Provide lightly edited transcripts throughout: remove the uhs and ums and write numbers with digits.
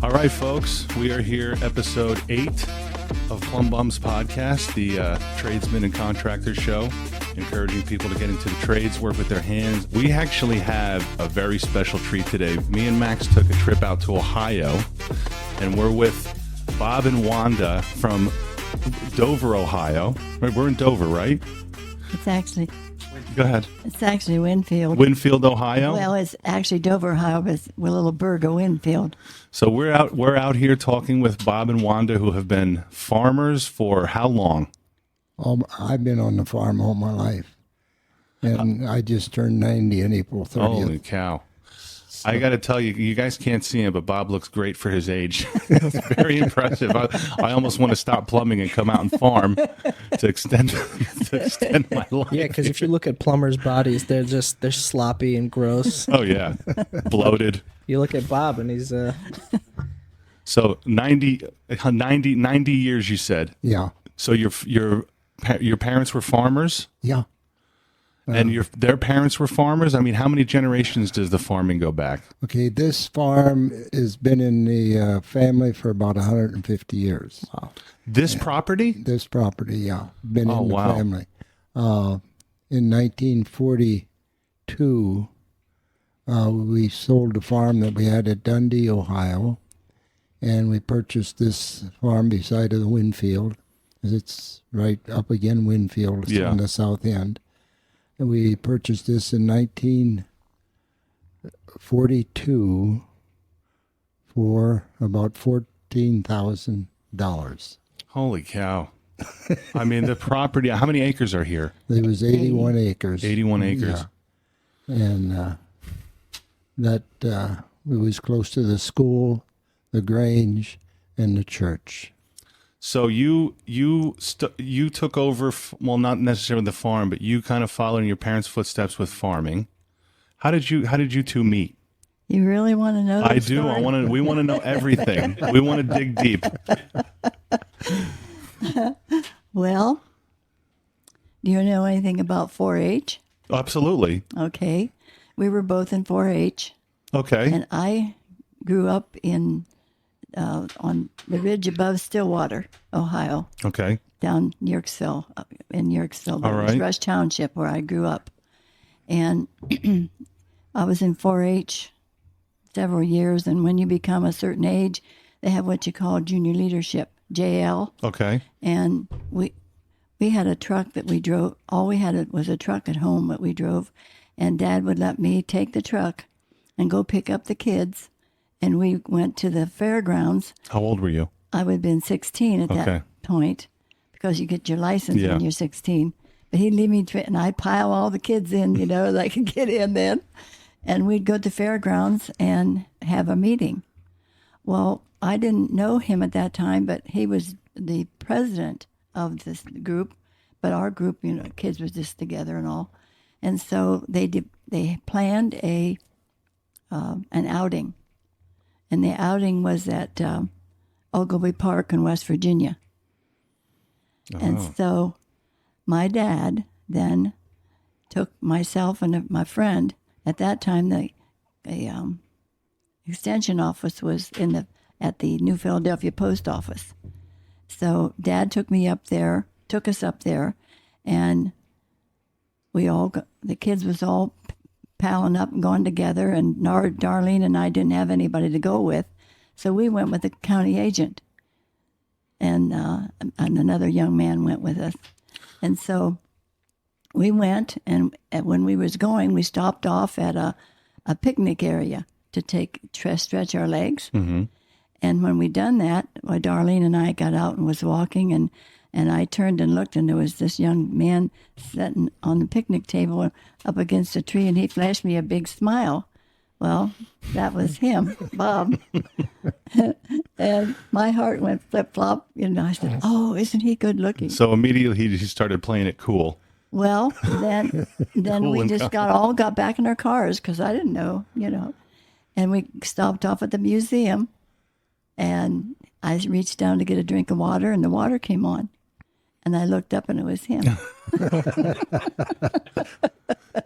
All right, folks, we are here, episode 8 of Plum Bums Podcast, the tradesman and contractor show, encouraging people to get into the trades, work with their hands. We actually have a very special treat today. Me and Max took a trip out to Ohio, and we're with Bob and Wanda from Dover, Ohio. We're in Dover, right? It's actually... Go ahead. It's actually Winfield. Winfield, Ohio? Well, it's actually Dover, Ohio, but it's a little burg of Winfield. So we're out here talking with Bob and Wanda, who have been farmers for how long? I've been on the farm all my life. And I just turned 90 on April 30th. Holy cow. I got to tell you, you guys can't see him, but Bob looks great for his age. It's very impressive. I almost want to stop plumbing and come out and farm to extend my life. Yeah, because if you look at plumbers' bodies, they're sloppy and gross. Oh, yeah. Bloated. You look at Bob, and he's... So 90 years, you said? Yeah. So your parents were farmers? Yeah. And their parents were farmers? I mean, how many generations does the farming go back? Okay, this farm has been in the family for about 150 years. Wow. This property? This property, yeah. Been in the wow. family. In 1942, we sold a farm that we had at Dundee, Ohio, and we purchased this farm beside the Winfield. It's right up again Winfield. It's on the south end. And we purchased this in 1942 for about $14,000. Holy cow. I mean, the property, how many acres are here? There was 81 acres. 81 acres. Yeah. And it was close to the school, the Grange, and the church. So you took over, well, not necessarily the farm, but you kind of followed in your parents' footsteps with farming. How did you two meet? You really want to know? I do. We want to know everything. We want to dig deep. Well, do you know anything about 4-H? Absolutely. Okay. We were both in 4-H. Okay. And I grew up on the ridge above Stillwater, Ohio. Okay. Down Yorksville, in Yorksville. All right. It was Rush Township where I grew up. And I was in 4-H several years, and when you become a certain age, they have what you call junior leadership, JL. Okay. And we had a truck that we drove. All we had was a truck at home that we drove, and Dad would let me take the truck and go pick up the kids, and we went to the fairgrounds. How old were you? I would have been 16 at that point, because you get your license when you're 16. But he'd leave me, and I'd pile all the kids in, that I could get in then. And we'd go to fairgrounds and have a meeting. Well, I didn't know him at that time, but he was the president of this group. But our group, kids was just together and all. And so they planned an outing. And the outing was at Ogilvy Park in West Virginia. Oh. And so my dad then took myself and my friend. At that time, the extension office was at the New Philadelphia Post Office. So Dad took us up there, and the kids was all palling up and going together, and Darlene and I didn't have anybody to go with, so we went with the county agent, and another young man went with us. And so we went, and when we was going, we stopped off at a picnic area to stretch our legs. Mm-hmm. And when we done that, Darlene and I got out and was walking, and I turned and looked, and there was this young man sitting on the picnic table up against a tree, and he flashed me a big smile. Well, that was him, Bob. And my heart went flip-flop. I said, oh, isn't he good looking? So immediately he started playing it cool. Well, then Cool we just got back in our cars, because I didn't know, And we stopped off at the museum, and I reached down to get a drink of water, and the water came on. And I looked up and it was him.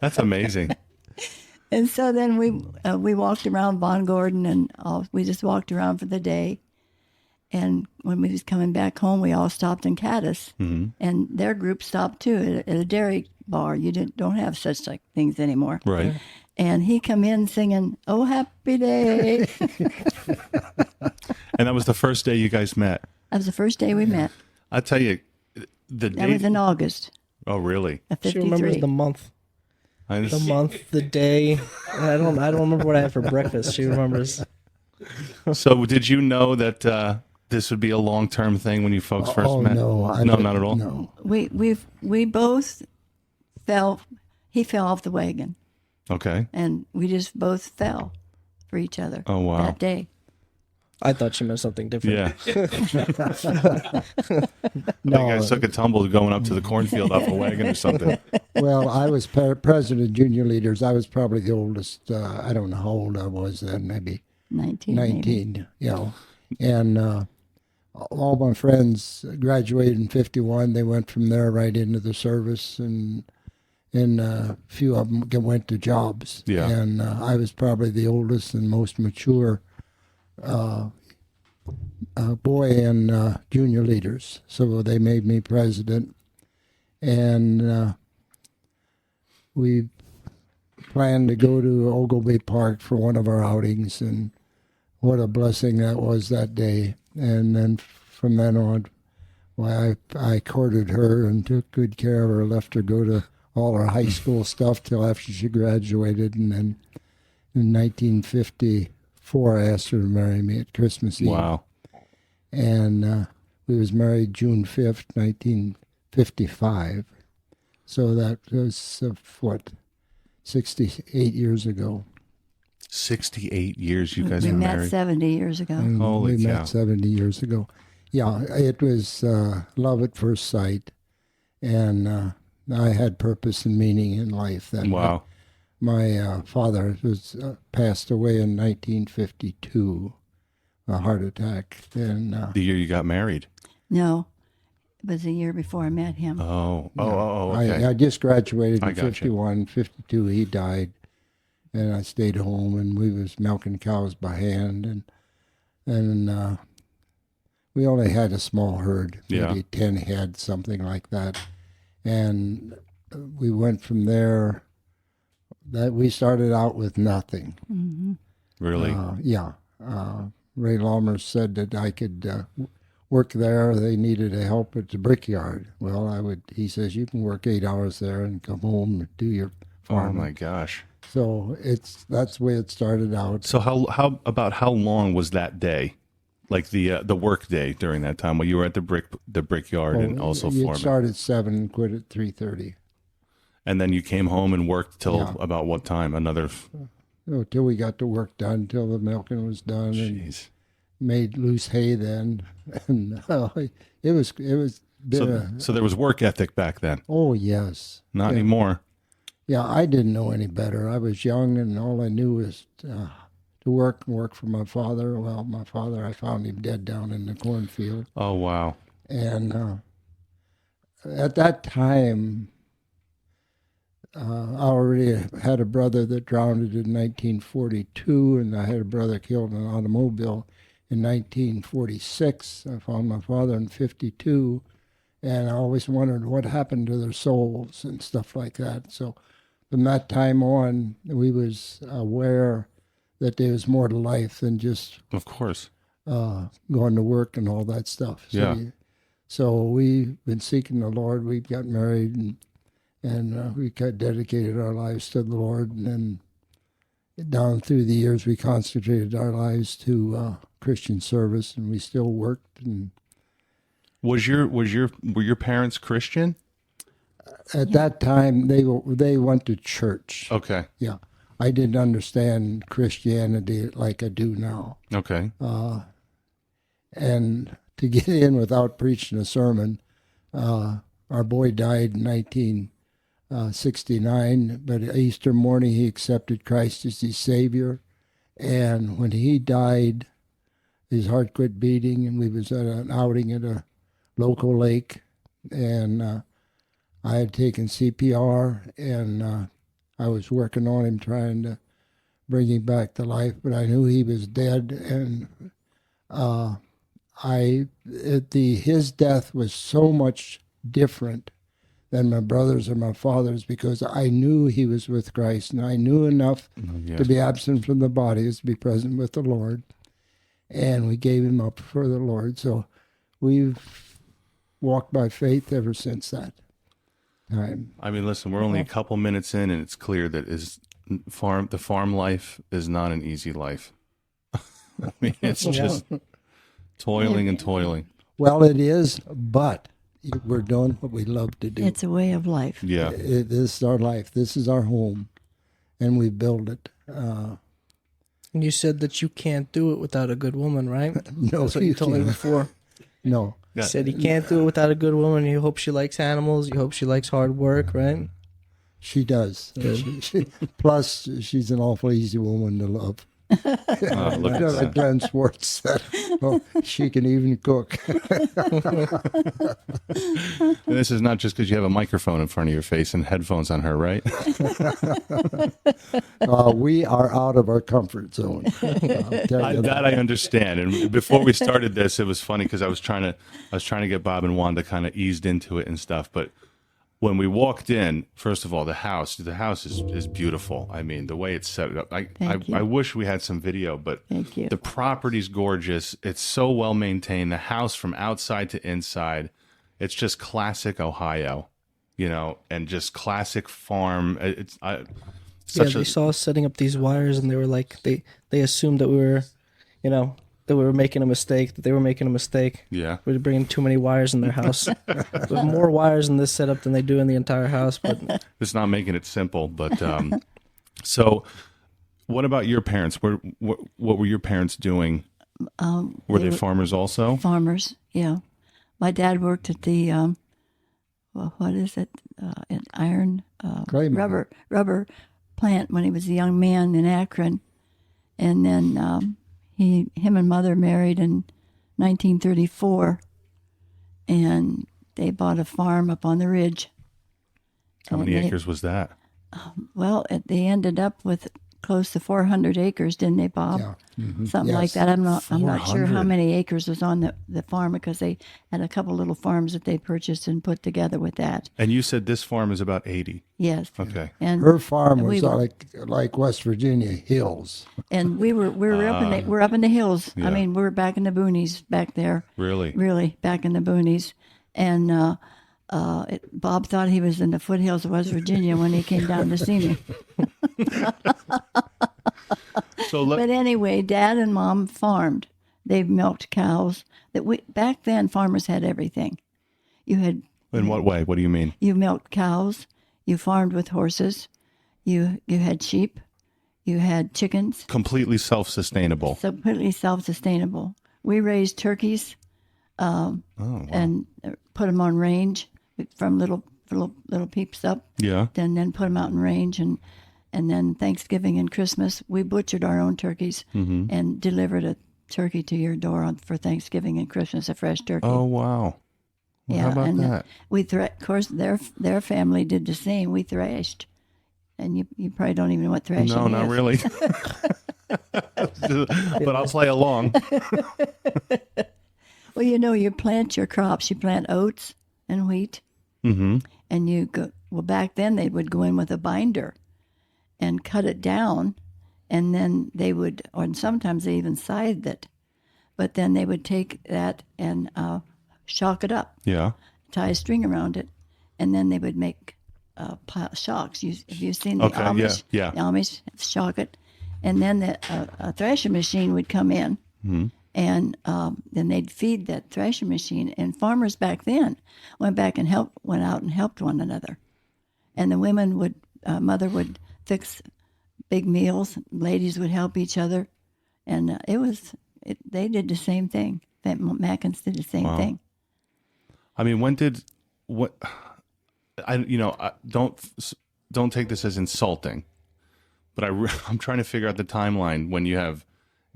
That's amazing. And so then we walked around Von Gordon and we just walked around for the day. And when we was coming back home, we all stopped in Caddis. Mm-hmm. And their group stopped too at a dairy bar. You don't have such like things anymore. Right. And he come in singing, "Oh, happy day." And that was the first day you guys met. That was the first day we met. I'll tell you, the That day. was in August Oh, really? of She remembers 53. the month, I the just- month, the day. I don't remember what I had for breakfast. She remembers. So, did you know that this would be a long-term thing when you folks first Oh, met? no. No, not at all. No. We both fell. He fell off the wagon, Okay. and we just both fell for each other. Oh, wow. That day. I thought she meant something different. Yeah. No. You guys took a tumble going up to the cornfield off a wagon or something. Well, I was president of junior leaders. I was probably the oldest. I don't know how old I was then, maybe 19. maybe. 19, you know. And all my friends graduated in 51. They went from there right into the service, and a few of them went to jobs. Yeah. And I was probably the oldest and most mature boy in junior leaders. So they made me president. And we planned to go to Ogilvy Park for one of our outings, and what a blessing that was that day. And then from then on, well, I courted her and took good care of her, left her go to all her high school stuff till after she graduated. And then in 1954, I asked her to marry me at Christmas Eve. Wow. And we was married June 5th, 1955. So that was, 68 years ago. 68 years you guys We were met married. 70 years ago. And Holy we cow. met 70 years ago. Yeah, it was love at first sight. And I had purpose and meaning in life. That Wow. My father was passed away in 1952, a heart attack. And The year you got married. No, it was a year before I met him. Oh, okay. I just graduated I in gotcha. 51, 52. He died, and I stayed home, and we was milking cows by hand, and we only had a small herd, maybe Yeah. 10 head, something like that, and we went from there. That we started out with nothing. Hmm. Really? Ray Lawmer said that I could work there. They needed a help at the brickyard. Well, he says, you can work 8 hours there and come home and do your Oh farming. my gosh. So that's the way it started out. So how long was that day? Like the work day during that time while you were at the brickyard and also you farming? start at 7 and quit at 3:30. And then you came home and worked till Yeah. about what time? Another Till we got the work done, till the milking was done, and jeez. made loose hay then. And it was So there was work ethic back then. oh yes. Not Yeah. anymore. Yeah, I didn't know any better. I was young, and all I knew was to work and work for my father. Well, my father, I found him dead down in the cornfield. Oh wow. And at that time, I already had a brother that drowned in 1942, and I had a brother killed in an automobile in 1946. I found my father in 52, and I always wondered what happened to their souls and stuff like that. So from that time on, we was aware that there was more to life than just Of course. going to work and all that stuff. Yeah. So we've been seeking the Lord. We got married, and we dedicated our lives to the Lord. And then down through the years, we consecrated our lives to Christian service, and we still worked. And Were your parents Christian? at that time, they went to church. Okay. Yeah, I didn't understand Christianity like I do now. Okay. And to get in without preaching a sermon, our boy died in 1969, but Easter morning he accepted Christ as his Savior. And when he died, his heart quit beating, and we was at an outing at a local lake and I had taken CPR, and I was working on him, trying to bring him back to life, but I knew he was dead, and his death was so much different than my brother's or my father's, because I knew he was with Christ, and I knew enough to be absent from the body is to be present with the Lord, and we gave him up for the Lord. So we've walked by faith ever since that time. I mean, listen, we're only a couple minutes in, and it's clear that the farm life is not an easy life. I mean, it's just toiling and toiling. Well, it is, but we're doing what we love to do. It's a way of life. Yeah. This is our life. This is our home, and we build it. And you said that you can't do it without a good woman, right? No, That's what you told me before. No. You said you can't do it without a good woman. You hope she likes animals. You hope she likes hard work, right? She does. Plus, she's an awful easy woman to love. Look at Like Glenn Schwartz said, she can even cook. And this is not just because you have a microphone in front of your face and headphones on her, right? We are out of our comfort zone. That I understand. And before we started this, it was funny because I was trying to get Bob and Wanda kind of eased into it and stuff. But when we walked in, first of all, the house is beautiful. I mean, the way it's set up. I wish we had some video, but Thank you. The property's gorgeous. It's so well maintained. The house from outside to inside, it's just classic Ohio, and just classic farm. They saw us setting up these wires, and they were like, they assumed that we were, that we were making a mistake, that they were making a mistake. Yeah. We were bringing too many wires in their house. We have more wires in this setup than they do in the entire house. But it's not making it simple. But so what about your parents? What were your parents doing? Were they farmers also? Farmers, yeah. My dad worked at the, what is it? An iron, rubber plant when he was a young man in Akron. And then him and mother married in 1934, and they bought a farm up on the ridge. How many acres was that? Well, they ended up with close to 400 acres, didn't they, Bob? Yeah. Mm-hmm. Something like that. I'm not sure how 400. many acres was on the farm, because they had a couple little farms that they purchased and put together with that. And you said this farm is about 80. Yes. Okay. And Her farm we was were- like West Virginia hills. and we were up in the hills. Yeah. I mean, we were back in the boonies back there. Really? Back in the boonies. And Bob thought he was in the foothills of West Virginia when he came down to see me. But anyway, Dad and Mom farmed. They milked cows. Back then, farmers had everything. You had. In what way? What do you mean? You milked cows. You farmed with horses. You had sheep. You had chickens. Completely self-sustainable. Completely self-sustainable. We raised turkeys. Wow. And put them on range from little peeps up. Yeah. Then put them out in range, and then Thanksgiving and Christmas we butchered our own turkeys and delivered a turkey to your door for Thanksgiving and Christmas, a fresh turkey. Oh wow. Well, how about and that? Of course, their family did the same. We thrashed, and you probably don't even know what thrashing is. No, not really. But I'll play along. Well, you plant your crops. You plant oats and wheat, and you go. Well, back then they would go in with a binder and cut it down, and then they would, or sometimes they even scythed it, but then they would take that and shock it up. Yeah. Tie a string around it, and then they would make shocks. Have you seen the Amish? Yeah. The Amish shock it, and then a threshing machine would come in. And then they'd feed that threshing machine. And farmers back then went out and helped one another. And the women mother would fix big meals. Ladies would help each other. And they did the same thing. Mackins did the same thing. I mean, don't take this as insulting, but I'm trying to figure out the timeline when you have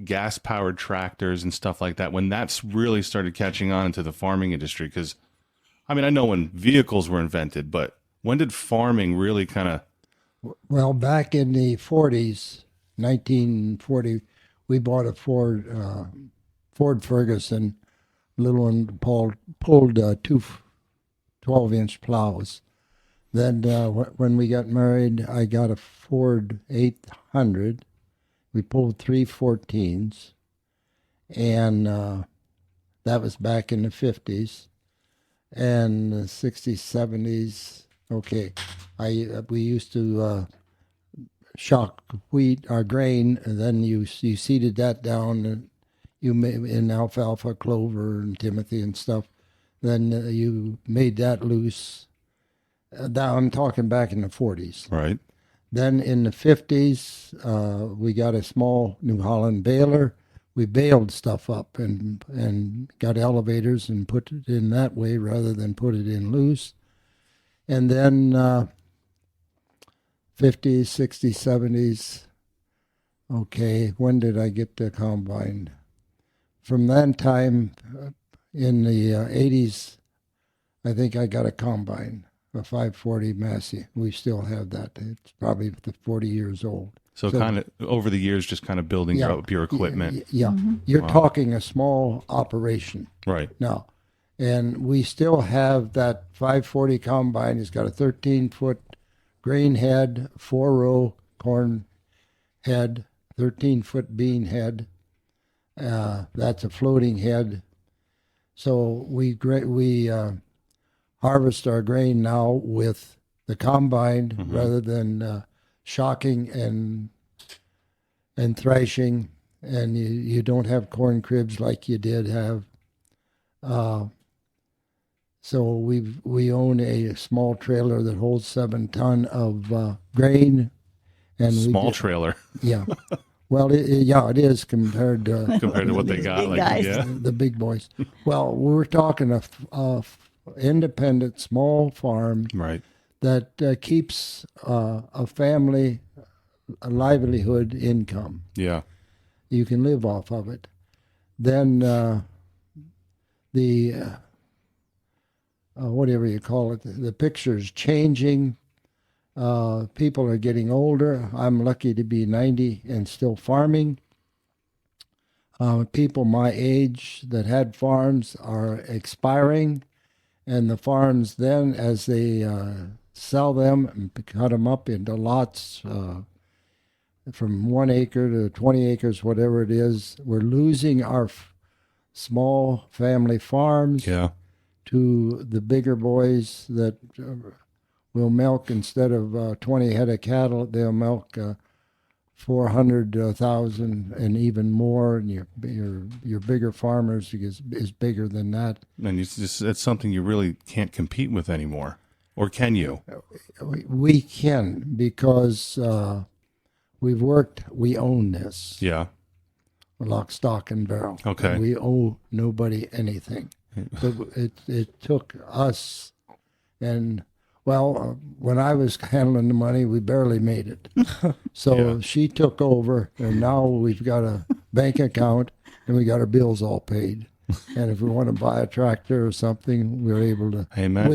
gas-powered tractors and stuff like that, when that's really started catching on into the farming industry. Because I mean, I know when vehicles were invented, but when did farming really kind of... Well, back in the 40s, 1940, we bought a Ford Ferguson, little one, pulled two 12-inch plows. Then when we got married, I got a Ford 800. We pulled 3 14s, and that was back in the 50s. And the 60s, 70s, okay, we used to shock wheat or grain, and then you seeded that down, and you made in alfalfa, clover, and timothy and stuff. Then you made that loose. I'm talking back in the 40s. Right. Then in the 50s, we got a small New Holland baler. We baled stuff up and got elevators and put it in that way rather than put it in loose. And then 50s, 60s, 70s, okay, when did I get the combine? From that time, in the 80s, I think I got a combine, a 540 Massey. We still have that. It's probably 40 years old. So kind of over the years, just kind of building up your equipment. Yeah. You're talking a small operation. Right. Now, and we still have that 540 combine. It's got a 13-foot grain head, 4-row corn head, 13-foot bean head. That's a floating head. So we harvest our grain now with the combine rather than shocking and thrashing, and you don't have corn cribs like you did have. So we own a small trailer that holds 7 ton of grain, and small trailer. Yeah. Well, it is compared to what they got, the big boys. Well, we're talking a independent small farm, right, that keeps a family a livelihood income. Yeah, you can live off of it. Then the whatever you call it, the picture's changing. People are getting older. I'm lucky to be 90 and still farming. People my age that had farms are expiring, and the farms then, as they sell them and cut them up into lots from 1 acre to 20 acres, whatever it is, we're losing our small family farms to the bigger boys that will milk, instead of 20 head of cattle, they'll milk 400,000 and even more, and your bigger farmers is bigger than that. And it's something you really can't compete with anymore, or can you? We can, because we've worked. We own this. Yeah. Lock, stock, and barrel. Okay. We owe nobody anything. But it took us, and well, when I was handling the money, we barely made it. So she took over, and now we've got a bank account, and we got our bills all paid. And if we want to buy a tractor or something, we're able to. Amen.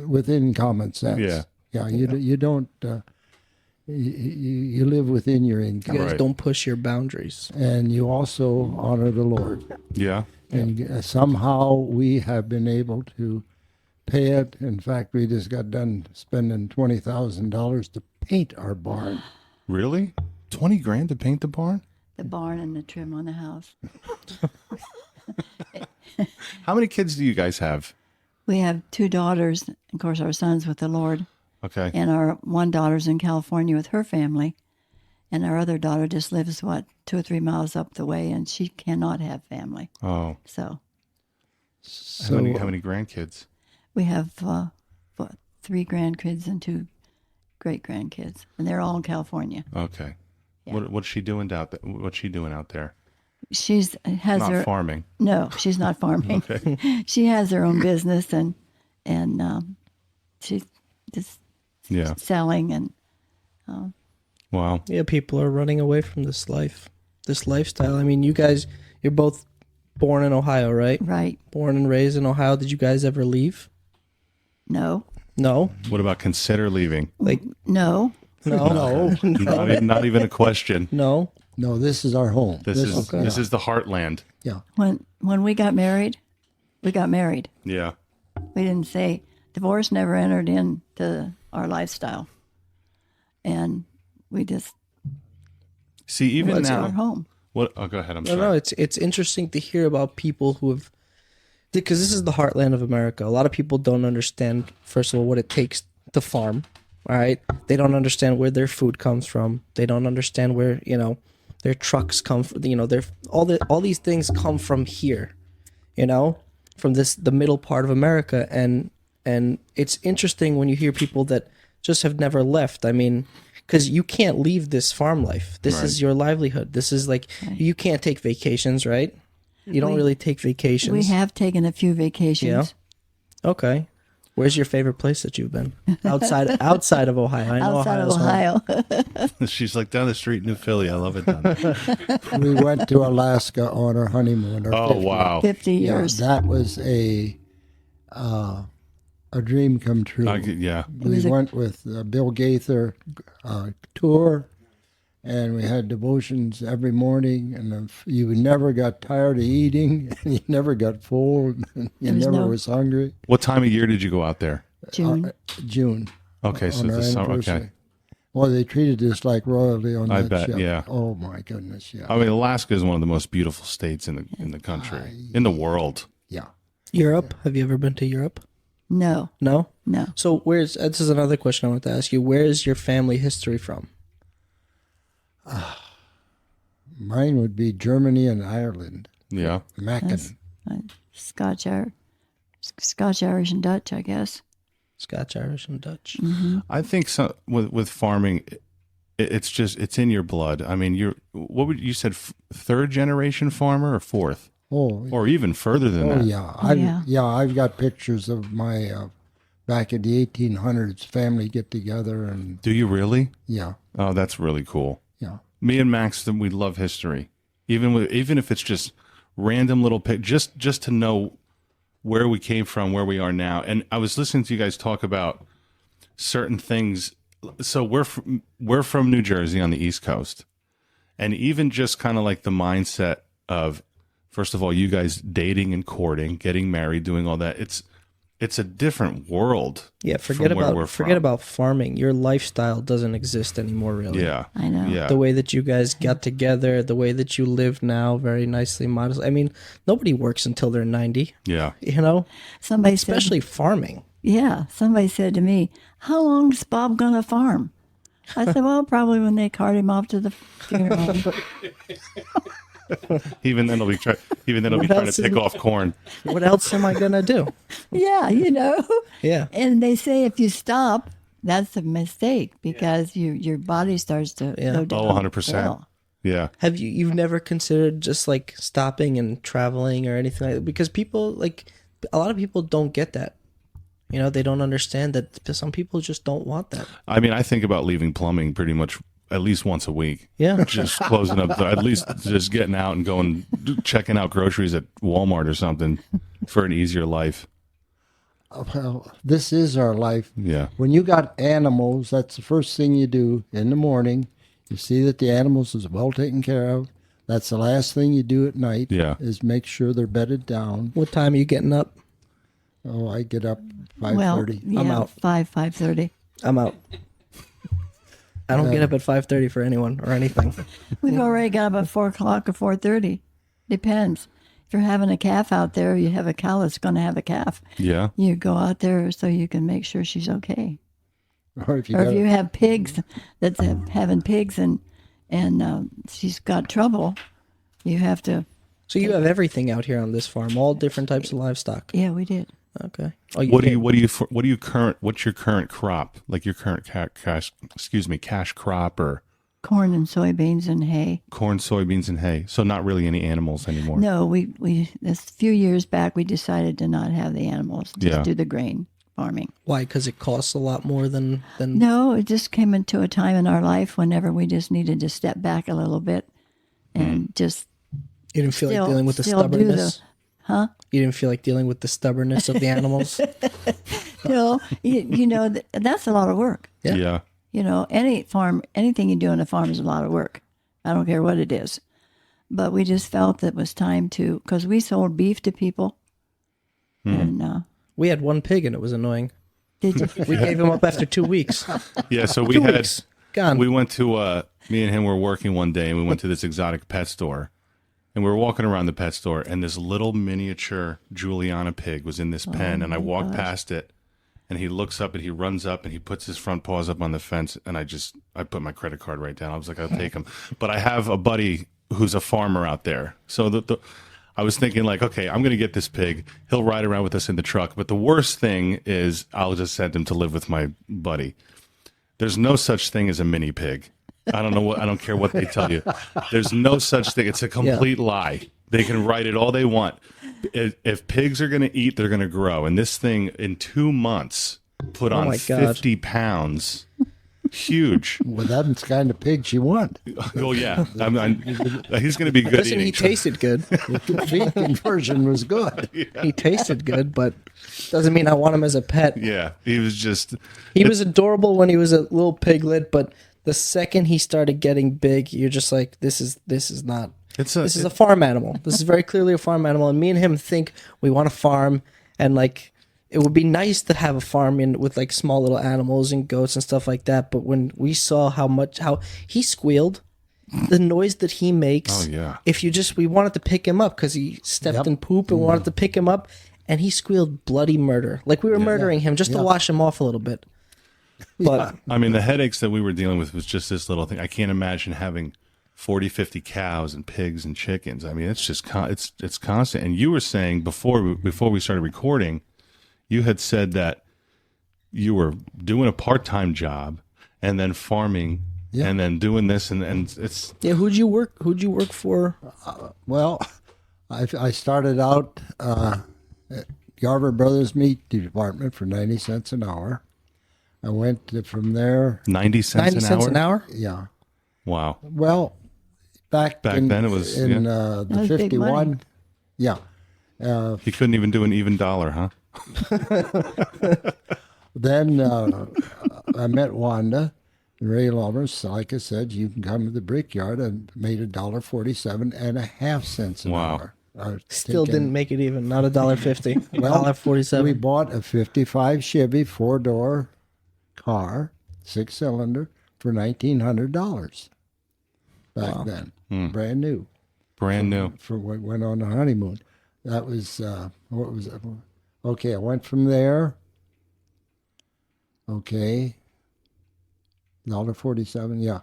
Within common sense. Yeah. You don't. You live within your income. You guys don't push your boundaries, and you also honor the Lord. Yeah. And somehow we have been able to pay it. In fact, we just got done spending $20,000 to paint our barn. Really? $20,000 to paint the barn? The barn and the trim on the house. How many kids do you guys have? We have 2 daughters. Of course, our son's with the Lord. Okay. And our one daughter's in California with her family. And our other daughter just lives, 2 or 3 miles up the way, and she cannot have family. Oh. So how many grandkids? we have 3 grandkids and 2 great-grandkids, and they're all in California. Okay. Yeah. What's she doing out there? What's she doing out there? She's has Not her farming. No, she's not farming. Okay. She has her own business, and she's just selling and. Wow. Yeah, people are running away from this lifestyle. I mean, you guys, you're both born in Ohio, right? Right. Born and raised in Ohio. Did you guys ever leave? No. No. What about consider leaving? Like No. no. Not even a question. No. No, this is our home. This is the heartland. Yeah. When we got married, we got married. Yeah. We didn't say divorce never entered into our lifestyle. And we just See, even went to now, our home. what? Oh, go ahead. I'm No, sorry. no, it's interesting to hear about people who have, because this is the heartland of America. A lot of people don't understand, first of all, what it takes to farm. All right, they don't understand where their food comes from. They don't understand where their trucks come from. Their all these things come from here. From the middle part of America, and it's interesting when you hear people that just have never left. I mean, because you can't leave this farm life. This is your livelihood. This is like, you can't take vacations, right? You don't really take vacations. We have taken a few vacations. Yeah. Okay. Where's your favorite place that you've been? Outside of Ohio. I know Outside of Ohio's Ohio. She's like, down the street, New Philly. I love it down there. We went to Alaska on our honeymoon. Our Oh, 50th. wow. 50 Yeah, years. that was a dream come true. Yeah. We went with Bill Gaither tour, and we had devotions every morning, and you never got tired of eating, and you never got full, and you never was hungry. What time of year did you go out there? June. June. Okay, so on our the summer. anniversary. Okay. Well, they treated us like royalty on I that bet, ship. yeah. Oh my goodness, yeah. I mean, Alaska is one of the most beautiful states in the country, in the world. Yeah. Europe. Have you ever been to Europe? No. No. No. So this is another question I want to ask you. Where is your family history from? Mine would be Germany and Ireland. Yeah. Mackin. Scotch, Irish, and Dutch, I guess. Scotch, Irish, and Dutch. Mm-hmm. I think with farming, it's in your blood. I mean, you said third generation farmer or fourth? Oh, Or even further than that. yeah. I've got pictures of my back in the 1800s family get together, and Do you really? yeah, Oh, that's really cool. yeah. Me and Max, we love history, even if it's just random little just to know where we came from, where we are now. And I was listening to you guys talk about certain things. So we're from New Jersey on the East Coast, and even just kind of like the mindset of, first of all, you guys dating and courting, getting married, doing all that. It's a different world. Yeah, forget about farming. Your lifestyle doesn't exist anymore, really. Yeah, I know. Yeah, The way that you guys got together, the way that you live now, very nicely, modest. I mean, nobody works until they're 90. yeah. Somebody Especially farming. somebody said to me, "How long's Bob gonna farm?" I said, "Well, probably when they cart him off to the funeral." Even then, he'll be trying to pick off corn. What else am I gonna do? Yeah, Yeah. And they say if you stop, that's a mistake because your body starts to go down. Oh, 100%. Well, Yeah. Have you've never considered just like stopping and traveling or anything like that? Because people a lot of people don't get that. They don't understand that some people just don't want that. I mean, I think about leaving plumbing pretty much at least once a week. Yeah. Just closing up, at least just getting out and going, checking out groceries at Walmart or something for an easier life. Well, this is our life. Yeah. When you got animals, that's the first thing you do in the morning. You see that the animals is well taken care of. That's the last thing you do at night. Yeah. Is make sure they're bedded down. What time are you getting up? Oh, I get up 5:30. well, yeah, I'm out. 5:30. I'm out. I don't get up at 5:30 for anyone or anything. We've already got up at 4:00 or 4:30. Depends. If you're having a calf out there, you have a cow that's going to have a calf. Yeah. You go out there so you can make sure she's okay. Or if you Or got if you have pigs that's having pigs and she's got trouble, you have to. So you have everything out here on this farm, all different types of livestock. Yeah, we did. Okay. What's your current crop? Like your current cash crop or Corn and soybeans and hay. corn, soybeans, and hay. So not really any animals anymore. No, we a few years back we decided to not have the animals, just do the grain farming. Why? Because it costs a lot more than. No, it just came into a time in our life whenever we just needed to step back a little bit and just You didn't feel like still- dealing with the still do stubbornness. Huh? You didn't feel like dealing with the stubbornness of the animals? That's a lot of work. Yeah. Anything you do on a farm is a lot of work. I don't care what it is. But we just felt that it was time to, because we sold beef to people. And We had one pig and it was annoying. did you? We gave him up after 2 weeks. Yeah, so we 2 had weeks. Gone. we went to me and him were working one day and we went to this exotic pet store. And we were walking around the pet store and this little miniature Juliana pig was in this pen and I walked past it and he looks up and he runs up and he puts his front paws up on the fence and I put my credit card right down. I was like, I'll take him. But I have a buddy who's a farmer out there. So I was thinking like, okay, I'm going to get this pig. He'll ride around with us in the truck. But the worst thing is I'll just send him to live with my buddy. There's no such thing as a mini pig. I don't care what they tell you. There's no such thing. It's a complete lie. They can write it all they want. If pigs are going to eat, they're going to grow. And this thing in 2 months put on my God. 50 pounds. Huge. Well, that's the kind of pig you want. Oh, yeah. He's going to be good Listen, eating. he tasted good. The feed conversion was good. He tasted good, but doesn't mean I want him as a pet. Yeah. He was just... He was adorable when he was a little piglet, but the second he started getting big, you're just like, this is not... This is a farm animal. This is very clearly a farm animal. And me and him think we want to farm, and like... It would be nice to have a farm with like small little animals and goats and stuff like that. But when we saw how he squealed, the noise that he makes. Oh, yeah. We wanted to pick him up because he stepped in poop and wanted to pick him up, and he squealed bloody murder. Like we were murdering him just to wash him off a little bit. But I mean, the headaches that we were dealing with was just this little thing. I can't imagine having 40, 50 cows and pigs and chickens. I mean, it's just it's constant. And you were saying before we started recording, you had said that you were doing a part-time job and then farming and then doing this and it's Who'd you work for? Well, I started out at Garver Brothers Meat Department for 90 cents an hour. I went from there. 90 cents 90 cents an hour? Yeah. Wow. Well, back then it was in That the was big money. 51. Yeah. You couldn't even do an even dollar, huh? Then I met Wanda and Ray Lovers. Like I said, you can come to the brickyard. and made $1.47.5 an hour. Still didn't make it even. Not $1.50. Well, $1.47. we bought a 55 Chevy 4-door car, 6-cylinder, for $1,900 back then. Brand new. Brand new. For what went on the honeymoon. That was, what was it? Okay, I went from there. Okay. $1.47, yeah.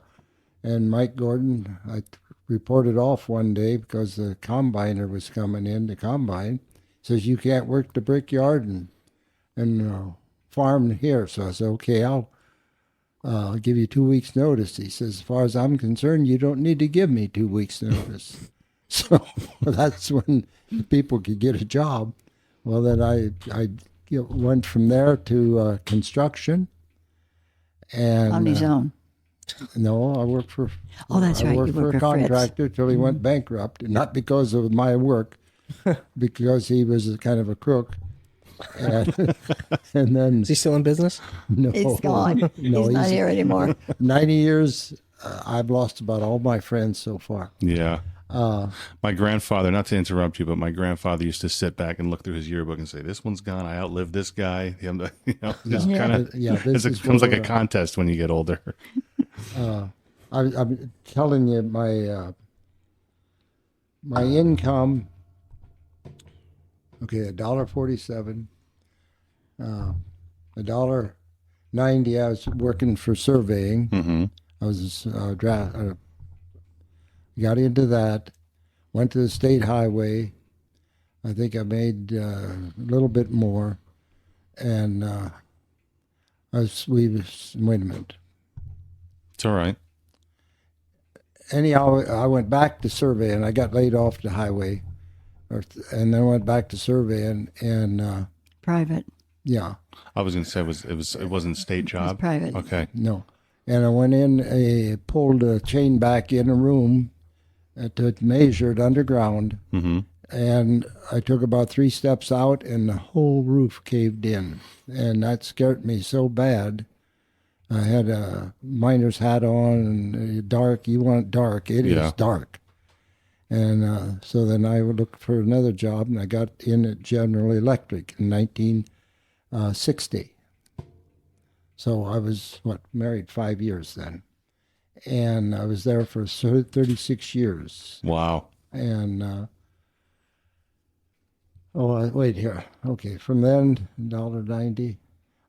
And Mike Gordon, I reported off one day because the combiner was coming in, the combine. Says, you can't work the brickyard and farm here. So I said, okay, I'll give you 2 weeks' notice. He says, as far as I'm concerned, you don't need to give me 2 weeks' notice. So that's when people could get a job. Well, then I went from there to construction. And On his own. No, I worked for. Oh, that's right. I worked You for worked a for Fritz. contractor till he went bankrupt, not because of my work, because he was a kind of a crook. And then Is he still in business? no, He's gone. No, he's not here anymore. 90 years. I've lost about all my friends so far. Yeah. My grandfather, not to interrupt you, but my grandfather used to sit back and look through his yearbook and say, "This one's gone. I outlived this guy." Just kind of. this It is becomes like a what, contest when you get older. I'm telling you, my income. Okay, $1.47, $1.90. I was working for surveying. Mm-hmm. I was got into that. Went to the state highway. I think I made a little bit more, and wait a minute. It's all right. Anyhow, I went back to survey, and I got laid off the highway, and then went back to survey, and Private. yeah, I was going to say it wasn't state job. private. Okay. no, and I went in, pulled a chain back in a room, to measured underground, Mm-hmm. And I took about 3 steps out, and the whole roof caved in. And that scared me so bad. I had a miner's hat on, and dark. You want it dark. It is dark. And so then I looked for another job, and I got in at General Electric in 1960. So I was, married 5 years then. And I was there for 36 years. Wow. And, wait here. Okay, from then, $1.90.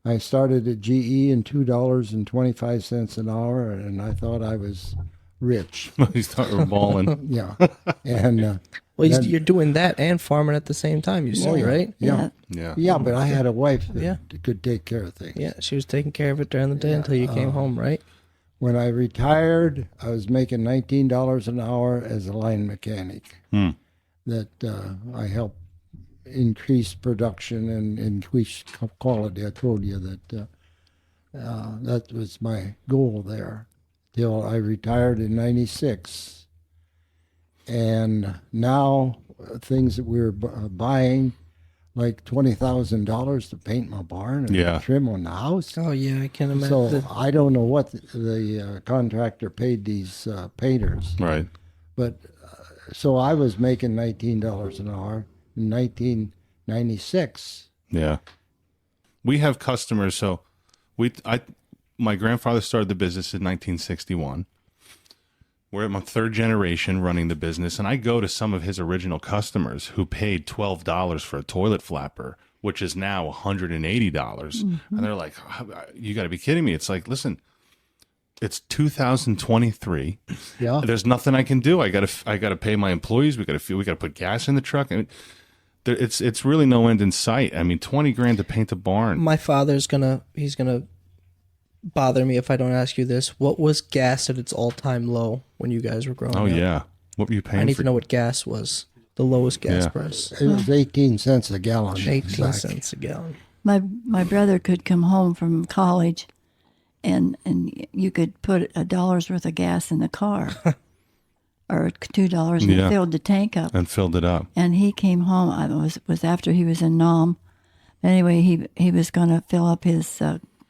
I started at GE in $2.25 an hour, and I thought I was rich. You thought we were balling. Yeah. And Well, then- you're doing that and farming at the same time, you said, right? yeah. Yeah. Yeah, but I had a wife that could take care of things. Yeah, she was taking care of it during the day until you came home, right? When I retired, I was making $19 an hour as a line mechanic. That I helped increase production and increase quality. I told you that that was my goal there till I retired in 96. And now things that we're buying, like $20,000 to paint my barn and trim on the house. Oh, yeah, I can imagine. So I don't know what the contractor paid these painters. Right. But so I was making $19 an hour in 1996. Yeah. We have customers. So my grandfather started the business in 1961. We're at my 3rd generation running the business, and I go to some of his original customers who paid $12 for a toilet flapper, which is now $180. And they're like, you got to be kidding me. It's like, listen, it's 2023. Yeah. There's nothing I can do. I got to pay my employees. We got to put gas in the truck. I mean, it's really no end in sight. I mean, $20,000 to paint a barn. My father's he's gonna bother me if I don't ask you this. What was gas at its all-time low when you guys were growing up? Oh yeah. What were you paying I need for? to know what gas was. The lowest gas price. It was 18 cents a gallon. 18 cents a gallon. My brother could come home from college, and you could put $1 worth of gas in the car, or $2, and it filled the tank up. And filled it up. And he came home. It was after he was in Nam. Anyway, he was going to fill up his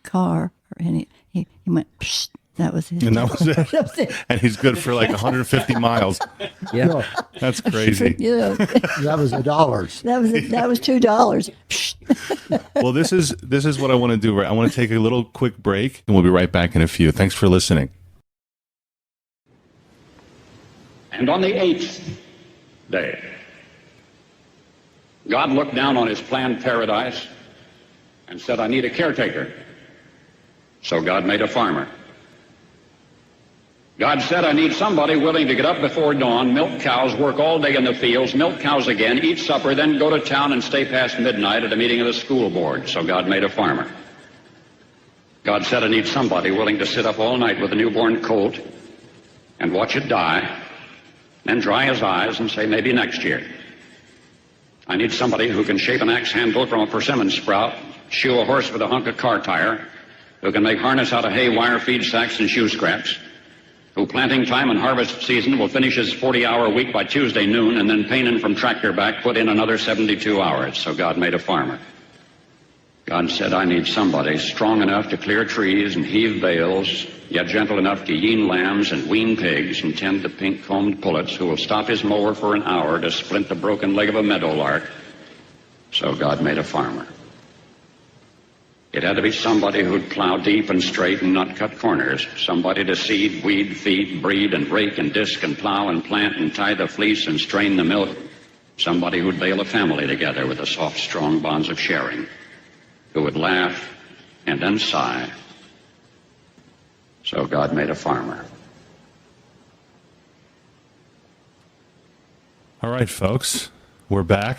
car, and he went. Psh, that was his. And that was it. That was it. And he's good for like 150 miles. Yeah. That's crazy. Yeah, That was $1. that was $2. Psh. Well, this is what I want to do. Right, I want to take a little quick break, and we'll be right back in a few. Thanks for listening. And on the 8th day, God looked down on his planned paradise and said, I need a caretaker. So God made a farmer. God said, I need somebody willing to get up before dawn, milk cows, work all day in the fields, milk cows again, eat supper, then go to town and stay past midnight at a meeting of the school board. So God made a farmer. God said, I need somebody willing to sit up all night with a newborn colt and watch it die, then dry his eyes and say, maybe next year. I need somebody who can shape an axe handle from a persimmon sprout, shoe a horse with a hunk of car tire, who can make harness out of hay, wire, feed sacks, and shoe scraps, who planting time and harvest season will finish his 40-hour week by Tuesday noon, and then pain in from tractor back, put in another 72 hours. So God made a farmer. God said, I need somebody strong enough to clear trees and heave bales, yet gentle enough to yean lambs and wean pigs and tend the pink-combed pullets, who will stop his mower for an hour to splint the broken leg of a meadowlark. So God made a farmer. It had to be somebody who'd plow deep and straight and not cut corners. Somebody to seed, weed, feed, breed, and rake and disc and plow and plant and tie the fleece and strain the milk. Somebody who'd bale a family together with the soft, strong bonds of sharing. Who would laugh and then sigh. So God made a farmer. All right, folks, we're back.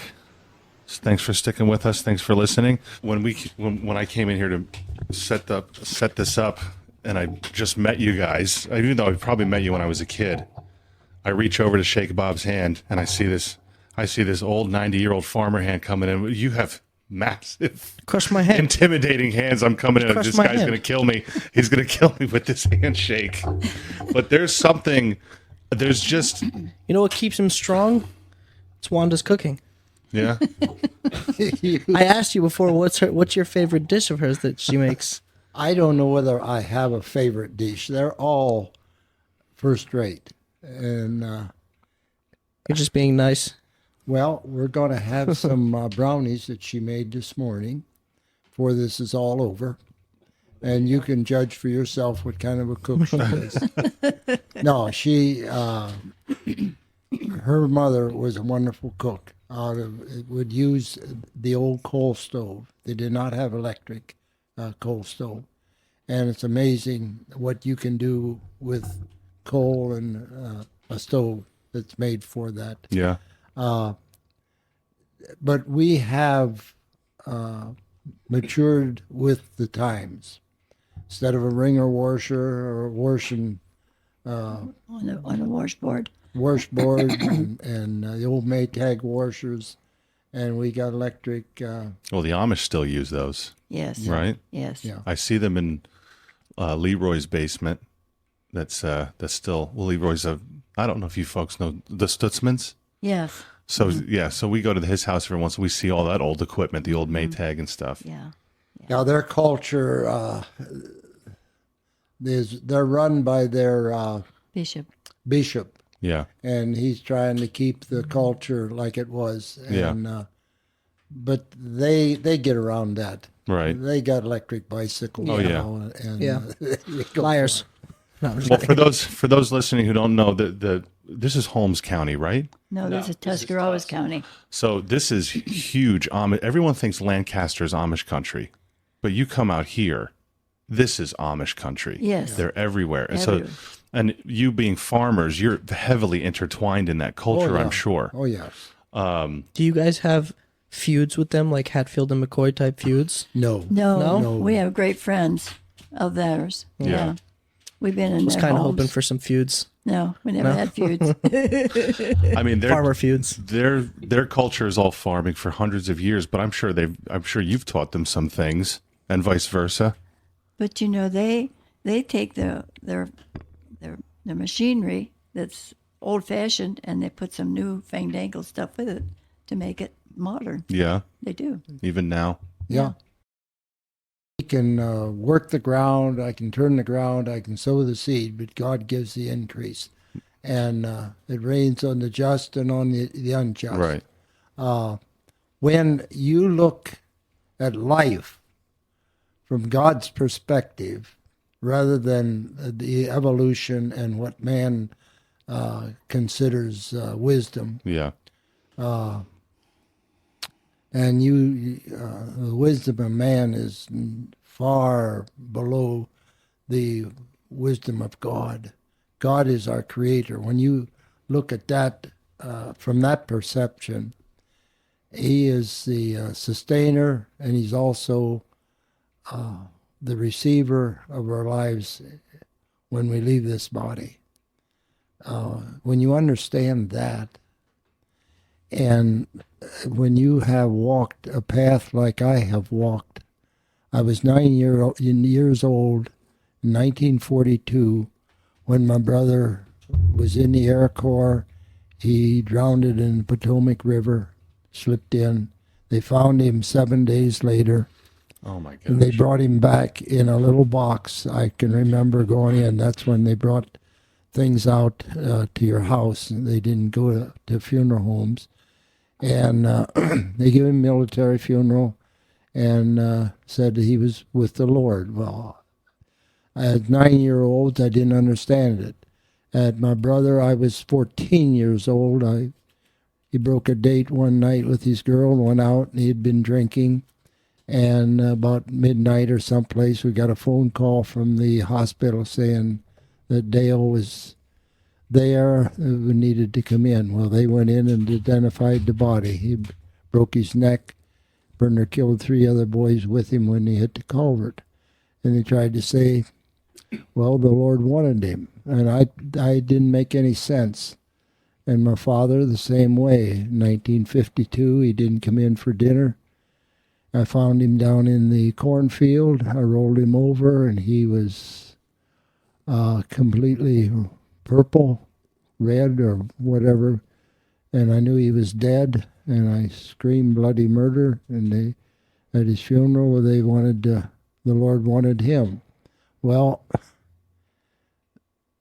Thanks for sticking with us. Thanks for listening. When I came in here to set this up, and I just met you guys, even though I probably met you when I was a kid, I reach over to shake Bob's hand, and I see this old 90-year-old farmer hand coming in. You have massive, Crush my hand. intimidating hands. I'm coming in. Crush This my guy's hand. going to kill me. He's going to kill me with this handshake. But there's just You know what keeps him strong? It's Wanda's cooking. Yeah. I asked you before, what's your favorite dish of hers that she makes? I don't know whether I have a favorite dish. They're all first rate. And, You're just being nice. well, we're going to have some brownies that she made this morning before this is all over. And you can judge for yourself what kind of a cook she is. No, her mother was a wonderful cook. It would use the old coal stove. They did not have electric coal stove. And it's amazing what you can do with coal and a stove that's made for that. Yeah. But we have matured with the times. Instead of a wringer washer or washing On a washboard. washboard and the old Maytag washers, and we got electric. Well, the Amish still use those, Yes. right? Yes. Yeah. I see them in Leroy's basement. That's still, well, Leroy's I don't know if you folks know the Stutzmans. Yes. So yeah, so we go to his house every once, and we see all that old equipment, the old Maytag and stuff. Yeah. Now their culture they're run by their Bishop. bishop, Yeah. and he's trying to keep the culture like it was. And, but they get around that. Right. They got electric bicycles. Oh, yeah. now, and Yeah. they go Liars. No, I'm just Well, kidding. for those listening who don't know, this is Holmes County, right? No, this is Tuscarawas County. So this is huge. Everyone thinks Lancaster is Amish country, but you come out here, this is Amish country. Yes. They're everywhere. And Everywhere. and you being farmers, you're heavily intertwined in that culture, yeah. I'm sure. Oh yes. Do you guys have feuds with them, like Hatfield and McCoy type feuds? No. No, No. we have great friends of theirs. Yeah. We've been in I was their kind of homes. hoping for some feuds, No, we never had feuds. I mean, farmer feuds. their culture is all farming for hundreds of years, but I'm sure you've taught them some things, and vice versa. But you know, they take their machinery that's old fashioned and they put some new fandangled stuff with it to make it modern. Yeah, They do. even now. Yeah. I can work the ground, I can turn the ground, I can sow the seed, but God gives the increase. And it rains on the just and on the unjust. Right. When you look at life from God's perspective, rather than the evolution and what man considers wisdom, Yeah. and the wisdom of man is far below the wisdom of God. God is our creator. When you look at that from that perception, he is the sustainer, and he's also the receiver of our lives when we leave this body. When you understand that, and when you have walked a path like I have walked, I was 9 years old in 1942 when my brother was in the Air Corps. He drowned in the Potomac River, slipped in. They found him 7 days later, Oh my and they gosh. brought him back in a little box. I can remember going in. That's when they brought things out to your house. They didn't go to funeral homes. And they gave him a military funeral and said he was with the Lord. Well, as 9-year-olds, I didn't understand it. At my brother, I was 14 years old. He broke a date one night with his girl, went out, and he had been drinking. And about midnight or someplace, we got a phone call from the hospital saying that Dale was there, who needed to come in. Well, they went in and identified the body. He broke his neck. Burner killed 3 other boys with him when he hit the culvert. And they tried to say, well, the Lord wanted him. And I didn't make any sense. And my father, the same way. In 1952, he didn't come in for dinner. I found him down in the cornfield. I rolled him over, and he was completely purple, red, or whatever. and I knew he was dead, and I screamed bloody murder, and they, at his funeral, they wanted, the Lord wanted him. Well,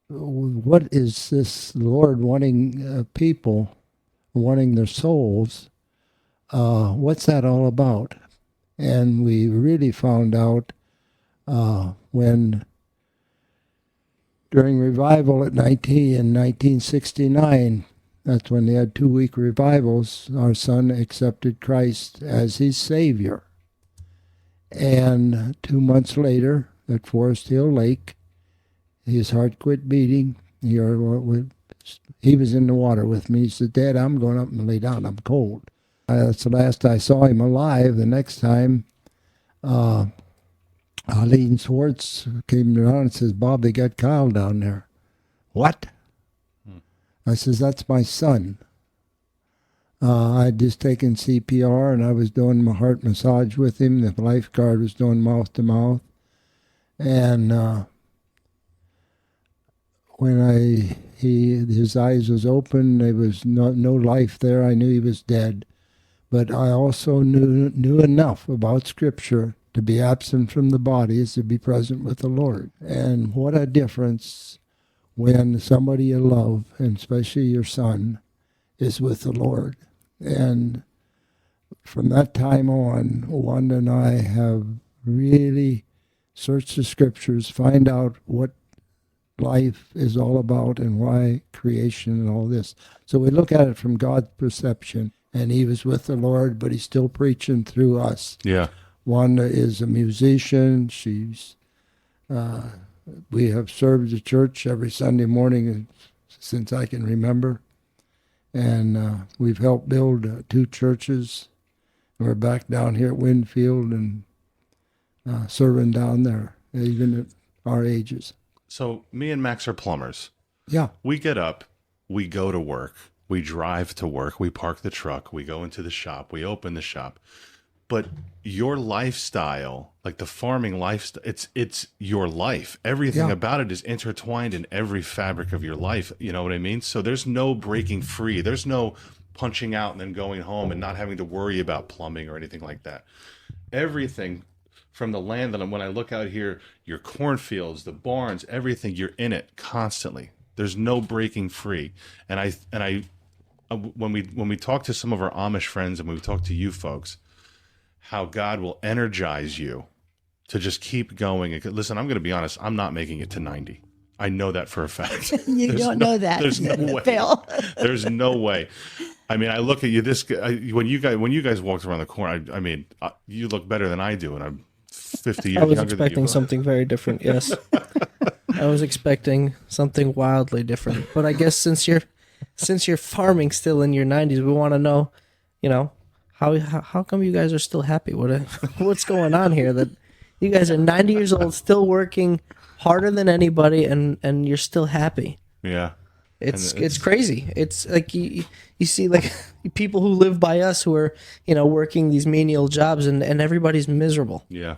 what is this Lord wanting people, wanting their souls? What's that all about? And we really found out when, during revival in 1969, that's when they had 2-week revivals, our son accepted Christ as his Savior. And 2 months later, at Forest Hill Lake, his heart quit beating. He was in the water with me. He said, "Dad, I'm going up and lay down. I'm cold." That's the last I saw him alive. The next time, Eileen Swartz came around and says, "Bob, they got Kyle down there." "What?" I says, "That's my son." I'd just taken CPR, and I was doing my heart massage with him. The lifeguard was doing mouth to mouth. And when his eyes was open, there was no life there. I knew he was dead. But I also knew enough about Scripture to be absent from the body is to be present with the Lord. And what a difference when somebody you love, and especially your son, is with the Lord. And from that time on, Wanda and I have really searched the Scriptures, find out what life is all about and why creation and all this. So we look at it from God's perception, and he was with the Lord, but he's still preaching through us. Yeah. Wanda is a musician. We have served the church every Sunday morning since I can remember. And we've helped build 2 churches. We're back down here at Winfield and serving down there, even at our ages. So me and Max are plumbers. Yeah. We get up, we go to work, we drive to work, we park the truck, we go into the shop, we open the shop. But your lifestyle, like the farming lifestyle, it's your life. Everything about it is intertwined in every fabric of your life. You know what I mean? So there's no breaking free. There's no punching out and then going home and not having to worry about plumbing or anything like that. Everything from the land that when I look out here, your cornfields, the barns, everything, you're in it constantly. There's no breaking free. And I when we talk to some of our Amish friends and we talk to you folks, how God will energize you to just keep going. Listen, I'm going to be honest. I'm not making it to 90. I know that for a fact. You don't know that. There's no way. Phil. There's no way. I mean, I look at you. When you guys walked around the corner, I mean, you look better than I do, and I'm 50 years I was younger than you. expecting something very different. Yes, I was expecting something wildly different. But I guess since you're farming still in your 90s, we want to know, how come you guys are still happy? What's going on here? That you guys are 90 years old, still working harder than anybody, and you're still happy. Yeah. It's crazy. It's like you see like people who live by us who are, working these menial jobs and everybody's miserable. Yeah.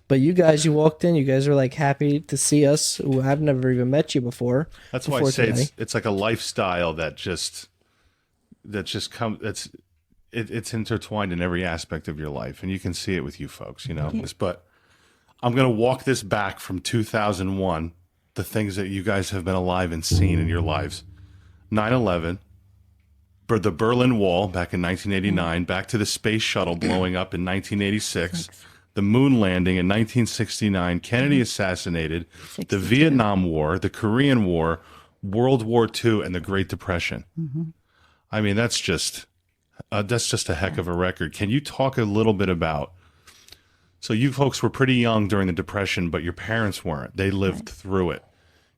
But you guys, you walked in, you guys are like happy to see us who I've never even met you before. That's why I say it's like a lifestyle that just comes, it's intertwined in every aspect of your life, and you can see it with you folks, But I'm going to walk this back from 2001, the things that you guys have been alive and seen in your lives. 9/11, the Berlin Wall back in 1989, back to the space shuttle blowing up in 1986, the moon landing in 1969, Kennedy assassinated, 62. The Vietnam War, the Korean War, World War II, and the Great Depression. Mm-hmm. I mean, that's just a heck of a record. Can you talk a little bit about, so you folks were pretty young during the Depression, but your parents weren't. They lived through it.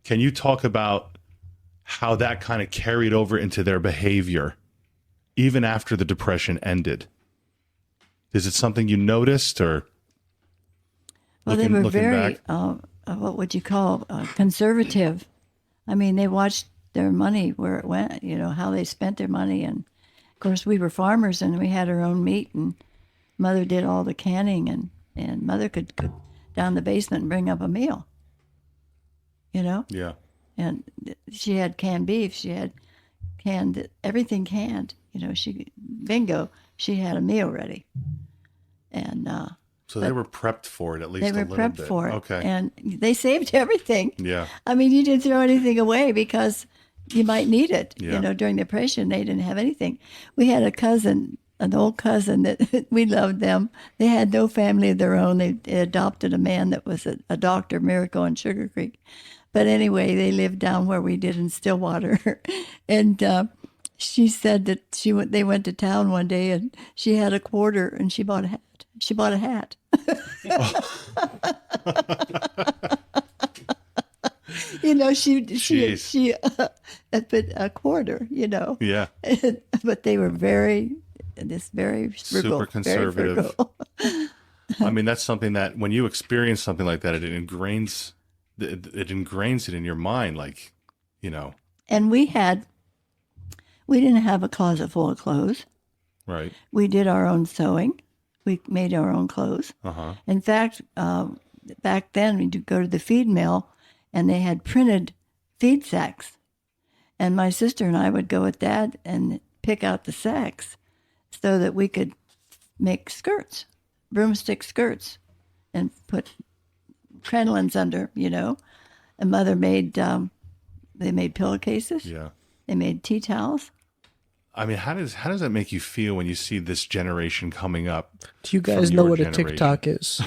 Can you talk about how that kind of carried over into their behavior even after the Depression ended? Is it something you noticed, or they were very, what would you call, conservative. I mean, they watched their money, where it went, how they spent their money. And, of course, we were farmers, and we had our own meat, and Mother did all the canning, and Mother could go down the basement and bring up a meal, Yeah. And she had canned beef. She had canned, everything canned. Bingo, she had a meal ready. And So they were prepped for it at least they were a little prepped bit. for it. Okay. And they saved everything. Yeah. I mean, you didn't throw anything away because you might need it. Yeah. During the Depression, they didn't have anything. We had an old cousin that we loved them. They had no family of their own. They adopted a man that was a doctor, Miracle in Sugar Creek. But anyway, they lived down where we did in Stillwater. And she said that they went to town one day and she had a quarter and she bought a hat. She bought a hat. She put a quarter, Yeah. But they were very frugal, Super conservative. Very frugal. I mean, that's something that when you experience something like that, it ingrains it in your mind, like, And we didn't have a closet full of clothes. Right. We did our own sewing. We made our own clothes. Uh-huh. In fact, back then we'd go to the feed mill and they had printed feed sacks. And my sister and I would go with Dad and pick out the sacks so that we could make skirts, broomstick skirts, and put crinolines under, And Mother made, they made pillowcases. Yeah. They made tea towels. I mean, how does that make you feel when you see this generation coming up? Do you guys know what a TikTok is?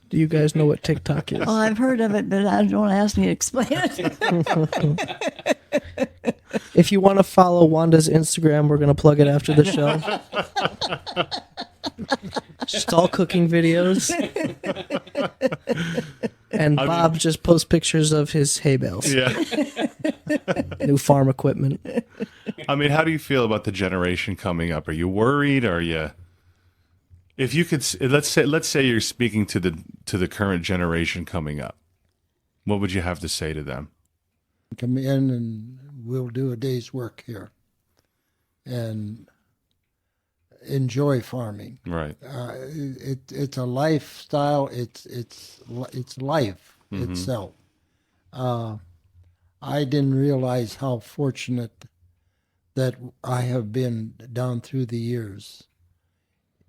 Do you guys know what TikTok is? Oh, I've heard of it, but I don't ask me to explain it. If you want to follow Wanda's Instagram, we're going to plug it after the show. Just all cooking videos. And Bob just posts pictures of his hay bales. Yeah. New farm equipment. I mean, how do you feel about the generation coming up? Are you worried? Are you? If you could, let's say you're speaking to the current generation coming up, what would you have to say to them? Come in and we'll do a day's work here, and enjoy farming. Right. It's a lifestyle. It's life itself. I didn't realize how fortunate that I have been down through the years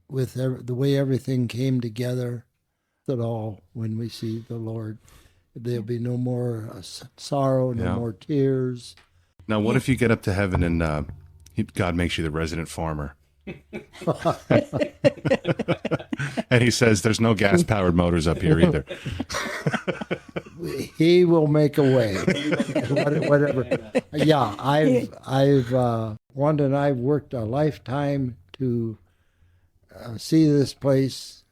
with the way everything came together. At all, when we see the Lord, there'll be no more sorrow, no more tears. Now, what if you get up to heaven and God makes you the resident farmer? And he says there's no gas-powered motors up here either. He will make a way. Whatever. Yeah, I've Wanda and I worked a lifetime to see this place.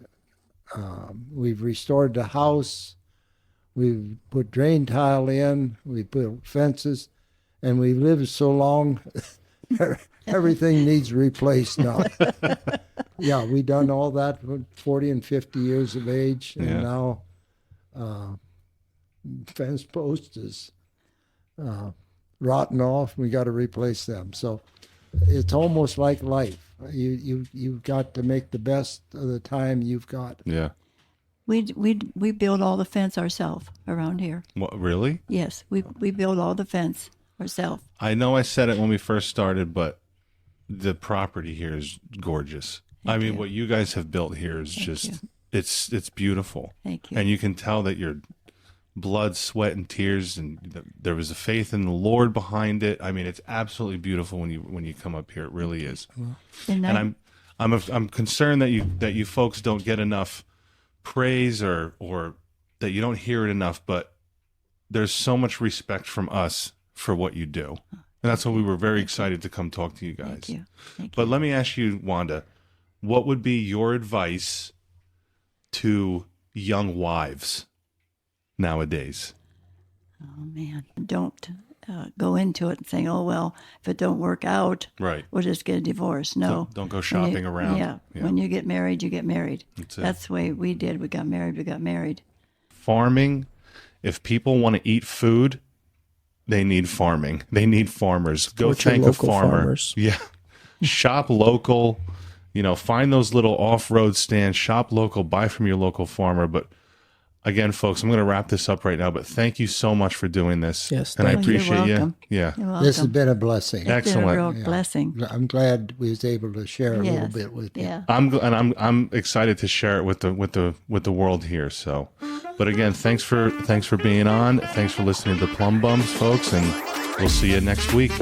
We've restored the house. We've put drain tile in. We built fences, and we've lived so long. Everything needs replaced now. Yeah, we done all that with 40 and 50 years of age, and now fence post is rotten off. We got to replace them. So it's almost like life. You've got to make the best of the time you've got. Yeah. We build all the fence ourselves around here. What, really? Yes, we build all the fence ourselves. I know I said it when we first started, but the property here is gorgeous. I mean, what you guys have built here is it's beautiful. Thank you. And you can tell that your blood, sweat, and tears, and there was a faith in the Lord behind it. I mean, it's absolutely beautiful when you come up here. It really is. And I'm concerned that you folks don't get enough praise or that you don't hear it enough. But there's so much respect from us for what you do, and that's why we were very excited to come talk to you guys. Thank you. But let me ask you, Wanda, what would be your advice to young wives nowadays? Oh man, don't go into it and saying, "Oh well, if it don't work out, Right. we'll just get a divorce." No, Don't go shopping around. Yeah, when you get married, you get married. That's the way we did. We got married. We got married. Farming. If people want to eat food, they need farming. They need farmers. Go thank a farmer. Farmers. Yeah. Shop local. Find those little off-road stands. Shop local. Buy from your local farmer. But again, folks, I'm going to wrap this up right now, but thank you so much for doing this. Yes, and I thank you. You're appreciate you. welcome. Yeah. You're welcome. This has been a blessing. It's been a Excellent. real blessing. I'm glad we was able to share a little Yes. bit with you. Yeah. I'm excited to share it with the world here. So, but again, thanks for being on. Thanks for listening to Plum Bums, folks, and we'll see you next week.